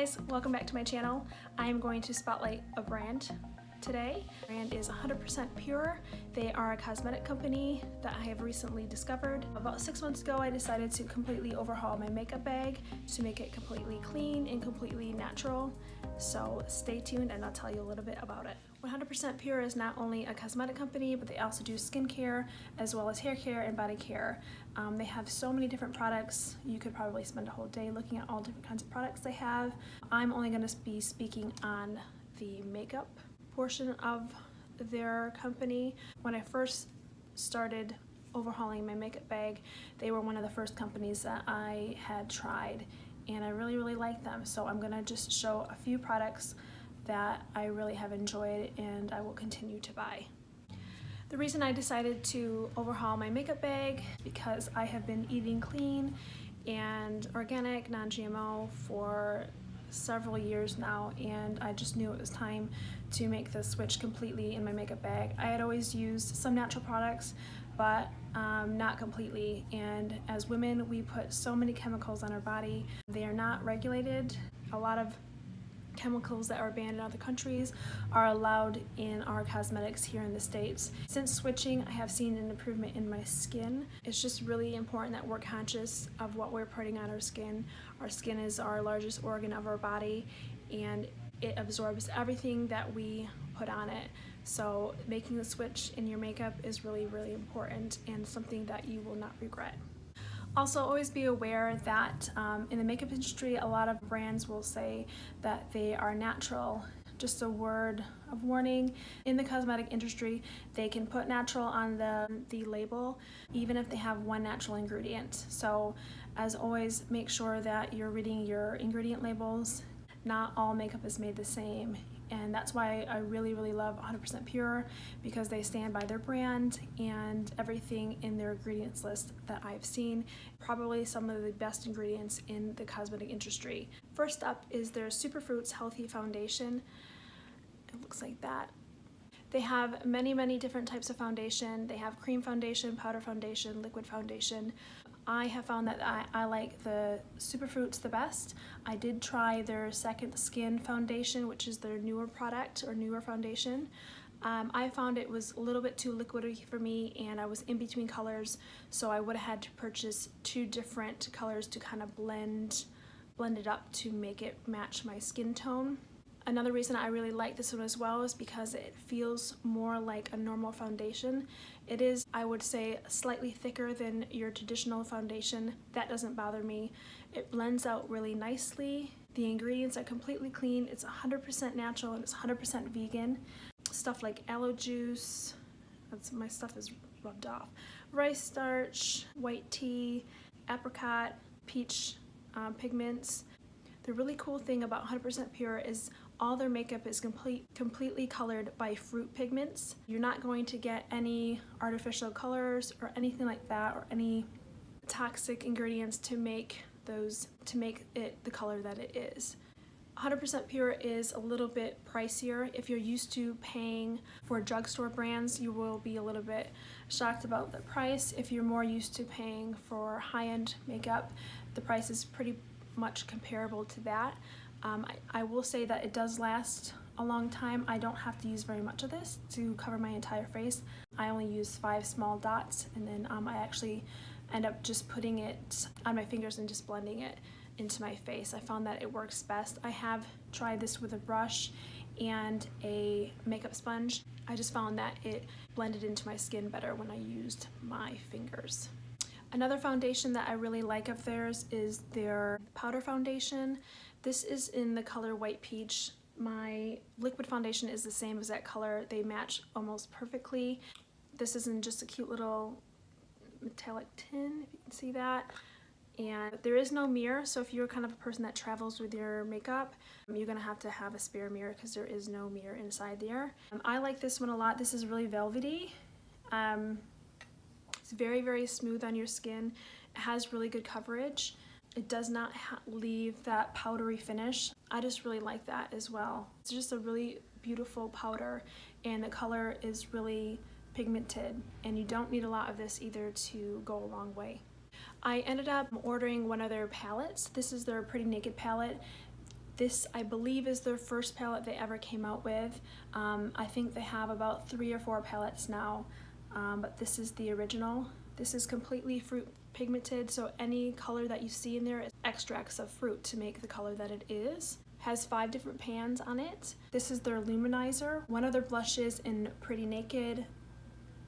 guys, welcome back to my channel. I am going to spotlight a brand today. The brand is 100% Pure. They are a cosmetic company that I have recently discovered. About 6 months ago, I decided to completely overhaul my makeup bag to make it completely clean and completely natural. So stay tuned and I'll tell you a little bit about it. 100% Pure is not only a cosmetic company, but they also do skincare as well as hair care and body care. They have so many different products. You could probably spend a whole day looking at all different kinds of products they have. I'm only going to be speaking on the makeup portion of their company. When I first started overhauling my makeup bag, they were one of the first companies that I had tried, and I really liked them. So I'm gonna just show a few products that I really have enjoyed and I will continue to buy. The reason I decided to overhaul my makeup bag is because I have been eating clean and organic, non-GMO for several years now, and I just knew it was time to make the switch completely in my makeup bag. I had always used some natural products, but not completely, and as women we put so many chemicals on our body. They are not regulated. A lot of chemicals that are banned in other countries are allowed in our cosmetics here in the States. Since switching, I have seen an improvement in my skin. It's just really important that we're conscious of what we're putting on our skin. Our skin is our largest organ of our body, and it absorbs everything that we put on it. So making the switch in your makeup is really important and something that you will not regret. Also, always be aware that in the makeup industry, a lot of brands will say that they are natural. Just a word of warning, in the cosmetic industry, they can put natural on the label, even if they have one natural ingredient. So as always, make sure that you're reading your ingredient labels. Not all makeup is made the same. And that's why I really love 100% Pure, because they stand by their brand and everything in their ingredients list that I've seen. Probably some of the best ingredients in the cosmetic industry. First up is their Superfruits Healthy Foundation. It looks like that. They have many different types of foundation. They have cream foundation, powder foundation, liquid foundation. I have found that I like the Superfruits the best. I did try their Second Skin foundation, which is their newer product or newer foundation. I found it was a little bit too liquidy for me, and I was in between colors, so I would have had to purchase two different colors to kind of blend it up to make it match my skin tone. Another reason I really like this one as well is because it feels more like a normal foundation. It is, I would say, slightly thicker than your traditional foundation. That doesn't bother me. It blends out really nicely. The ingredients are completely clean. It's 100% natural and it's 100% vegan. Stuff like aloe juice, my stuff is rubbed off, rice starch, white tea, apricot, peach pigments. The really cool thing about 100% Pure is all their makeup is completely colored by fruit pigments. You're not going to get any artificial colors or anything like that, or any toxic ingredients to make it the color that it is. 100% Pure is a little bit pricier. If you're used to paying for drugstore brands, you will be a little bit shocked about the price. If you're more used to paying for high-end makeup, the price is pretty much comparable to that. I will say that it does last a long time. I don't have to use very much of this to cover my entire face. I only use 5 small dots, and then I actually end up just putting it on my fingers and just blending it into my face. I found that it works best. I have tried this with a brush and a makeup sponge. I just found that it blended into my skin better when I used my fingers. Another foundation that I really like of theirs is their powder foundation. This is in the color White Peach. My liquid foundation is the same as that color. They match almost perfectly. This is in just a cute little metallic tin, if you can see that. And there is no mirror, so if you're kind of a person that travels with your makeup, you're gonna have to have a spare mirror because there is no mirror inside there. I like this one a lot. This is really velvety. It's very smooth on your skin. It has really good coverage. It does not leave that powdery finish. I just really like that as well. It's just a really beautiful powder, and the color is really pigmented, and you don't need a lot of this either to go a long way. I ended up ordering one of their palettes. This is their Pretty Naked palette. This, I believe, is their first palette they ever came out with. I think they have about 3 or 4 palettes now, but this is the original. This is completely fruit pigmented, so any color that you see in there is extracts of fruit to make the color that it is. Has 5 different pans on it. This is their luminizer. One of their blushes in Pretty Naked,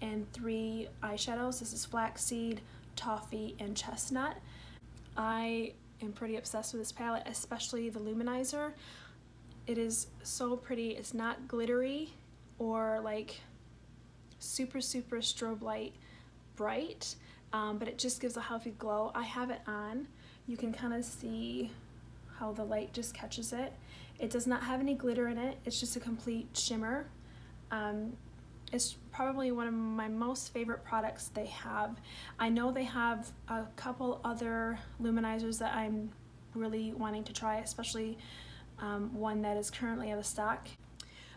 and 3 eyeshadows. This is Flaxseed, Toffee, and Chestnut. I am pretty obsessed with this palette, especially the luminizer. It is so pretty. It's not glittery or like super strobe light bright, but it just gives a healthy glow. I have it on. You can kind of see how the light just catches it. It does not have any glitter in it. It's just a complete shimmer. It's probably one of my most favorite products they have. I know they have a couple other luminizers that I'm really wanting to try, especially one that is currently out of stock.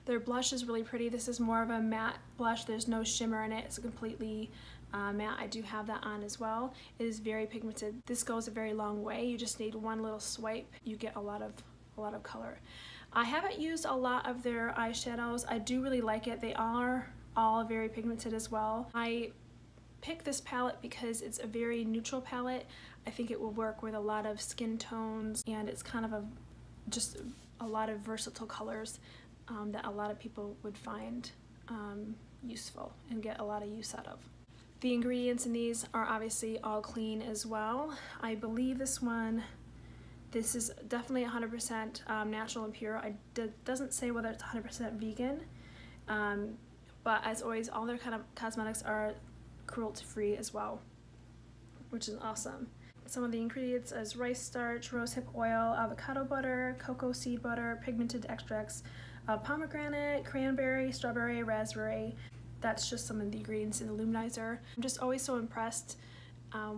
Their blush is really pretty. This is more of a matte blush. There's no shimmer in it. It's completely matte. I do have that on as well. It is very pigmented. This goes a very long way. You just need one little swipe. You get a lot of color. I haven't used a lot of their eyeshadows. I do really like it. They are all very pigmented as well. I picked this palette because it's a very neutral palette. I think it will work with a lot of skin tones, and it's kind of just a lot of versatile colors that a lot of people would find useful and get a lot of use out of. The ingredients in these are obviously all clean as well. I believe this is definitely 100% natural and pure. It doesn't say whether it's 100% vegan. But as always, all their kind of cosmetics are cruelty-free as well, which is awesome. Some of the ingredients is rice starch, rosehip oil, avocado butter, cocoa seed butter, pigmented extracts of pomegranate, cranberry, strawberry, raspberry. That's just some of the ingredients in the luminizer. I'm just always so impressed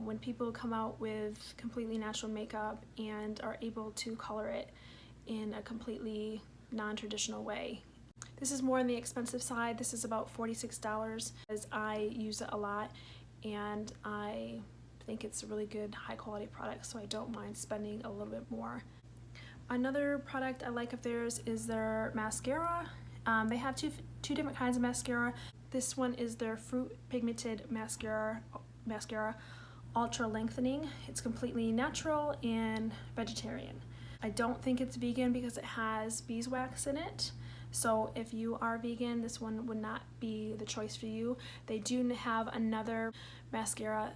when people come out with completely natural makeup and are able to color it in a completely non-traditional way. This is more on the expensive side. This is about $46 as I use it a lot, and I think it's a really good high quality product, so I don't mind spending a little bit more. Another product I like of theirs is their mascara. They have two different kinds of mascara. This one is their Fruit Pigmented Mascara Ultra Lengthening. It's completely natural and vegetarian. I don't think it's vegan because it has beeswax in it. So if you are vegan, this one would not be the choice for you. They do have another mascara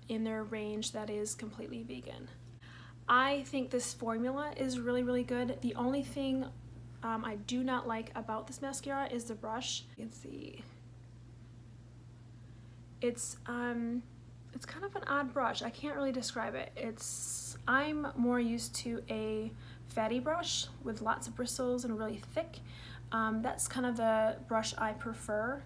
in their range that is completely vegan. I think this formula is really good. The only thing I do not like about this mascara is the brush. You can see it's kind of an odd brush. I can't really describe it. I'm more used to a fatty brush with lots of bristles and really thick. That's kind of the brush I prefer.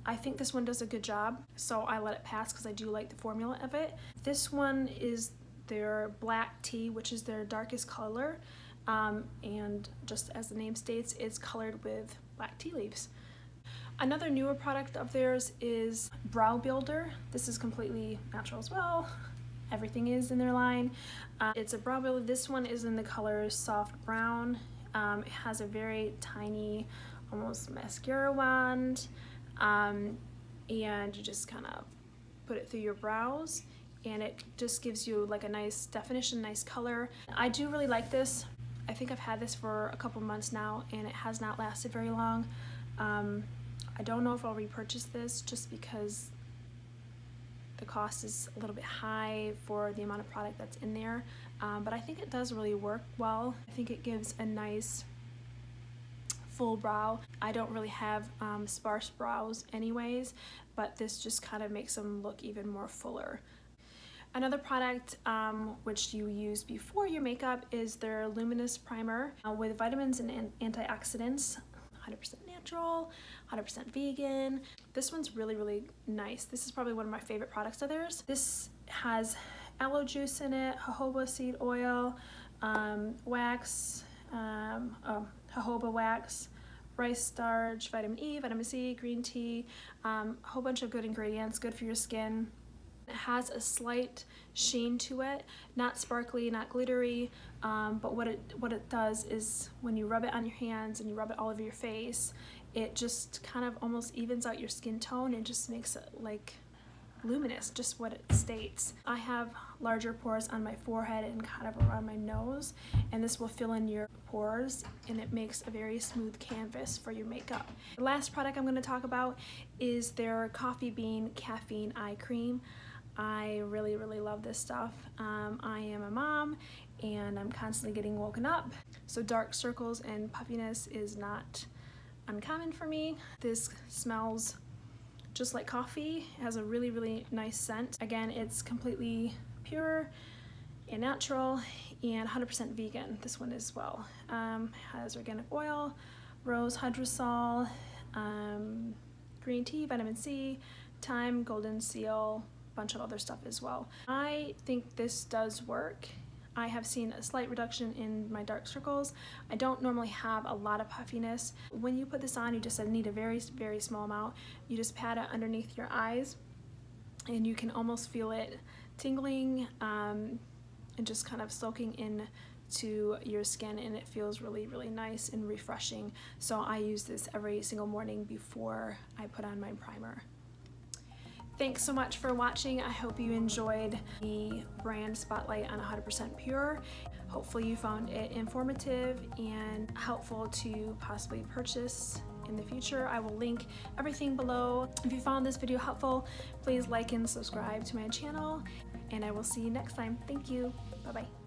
I think this one does a good job, so I let it pass because I do like the formula of it. This one is their black tea, which is their darkest color, and just as the name states, it's colored with black tea leaves. Another newer product of theirs is Brow Builder. This is completely natural as well. Everything is in their line. It's a brow builder. This one is in the color soft brown. It has a very tiny, almost mascara wand, and you just kind of put it through your brows, and it just gives you like a nice definition, nice color. I do really like this. I think I've had this for a couple months now, and it has not lasted very long. I don't know if I'll repurchase this just because the cost is a little bit high for the amount of product that's in there, but I think it does really work well. I think it gives a nice full brow. I don't really have sparse brows anyways, but this just kind of makes them look even more fuller. Another product which you use before your makeup is their Luminous Primer with vitamins and antioxidants. 100% natural, 100% vegan. This one's really nice. This is probably one of my favorite products of theirs. This has aloe juice in it, jojoba seed oil, wax, jojoba wax, rice starch, vitamin E, vitamin C, green tea, a whole bunch of good ingredients, good for your skin. It has a slight sheen to it, not sparkly, not glittery, but what it does is when you rub it on your hands and you rub it all over your face, it just kind of almost evens out your skin tone and just makes it like luminous, just what it states. I have larger pores on my forehead and kind of around my nose, and this will fill in your pores and it makes a very smooth canvas for your makeup. The last product I'm going to talk about is their coffee bean caffeine eye cream. I really love this stuff. I am a mom and I'm constantly getting woken up, so dark circles and puffiness is not uncommon for me. This smells just like coffee. It has a really nice scent. Again, it's completely pure and natural and 100% vegan, this one as well. Has organic oil, rose hydrosol, green tea, vitamin C, thyme, golden seal, bunch of other stuff as well. I think this does work. I have seen a slight reduction in my dark circles. I don't normally have a lot of puffiness. When you put this on, you just need a very small amount. You just pat it underneath your eyes and you can almost feel it tingling and just kind of soaking in to your skin, and it feels really nice and refreshing. So I use this every single morning before I put on my primer. Thanks so much for watching. I hope you enjoyed the brand spotlight on 100% Pure. Hopefully you found it informative and helpful to possibly purchase in the future. I will link everything below. If you found this video helpful, please like and subscribe to my channel, and I will see you next time. Thank you. Bye-bye.